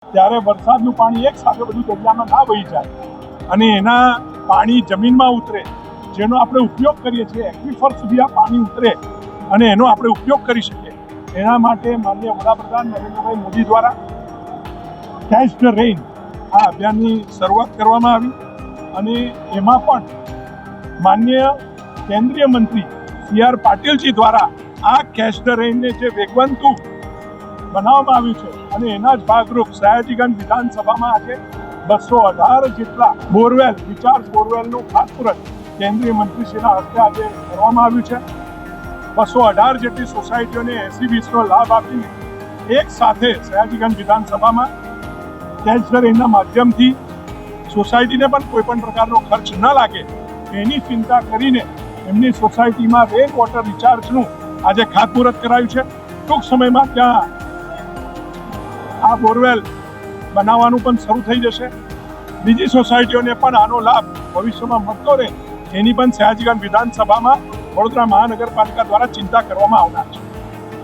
ત્યારે વરસાદનું પાણી એક સાથે બધું દરિયામાં ના વહી જાય અને એના પાણી જમીનમાં ઉતરે, જેનો આપણે ઉપયોગ કરીએ છીએ, એક્વિફર સુધી આ પાણી ઉતરે અને એનો આપણે ઉપયોગ કરી શકીએ. એના માટે માનનીય વડાપ્રધાન નરેન્દ્રભાઈ મોદી દ્વારા કેચ ધ રેઇન આ અભિયાનની શરૂઆત કરવામાં આવી અને એમાં પણ માનનીય કેન્દ્રીય મંત્રી CR પાટીલજી દ્વારા આ કેચ ધ રેઇનને જે વેગવંતું બનાવવામાં આવ્યું છે અને એના જ ભાગરૂપ સયાજીગંજ વિધાનસભામાં આજે 218 જેટલા બોરવેલ, રિચાર્જ બોરવેલનું ખાતમુહૂર્ત કેન્દ્રીય મંત્રીશ્રીના હસ્તે આજે કરવામાં આવ્યું છે. 218 જેટલી સોસાયટીઓને 80-20નો લાભ આપીને એક સાથે સયાજીગંજ વિધાનસભામાં કેચ ધ રેઇનના માધ્યમથી સોસાયટીને પણ કોઈ પણ પ્રકારનો ખર્ચ ન લાગે એની ચિંતા કરીને એમની સોસાયટીમાં રેન વોટર રિચાર્જનું આજે ખાતમુહૂર્ત કરાયું છે. ટૂંક સમયમાં ત્યાં આ બોરવેલ બનાવવાનું પણ શરૂ થઈ જશે. બીજી સોસાયટીઓને પણ આનો લાભ ભવિષ્યમાં મળતો રહે એની પણ સયાજીગંજ વિધાનસભામાં વડોદરા મહાનગરપાલિકા દ્વારા ચિંતા કરવામાં આવનાર છે.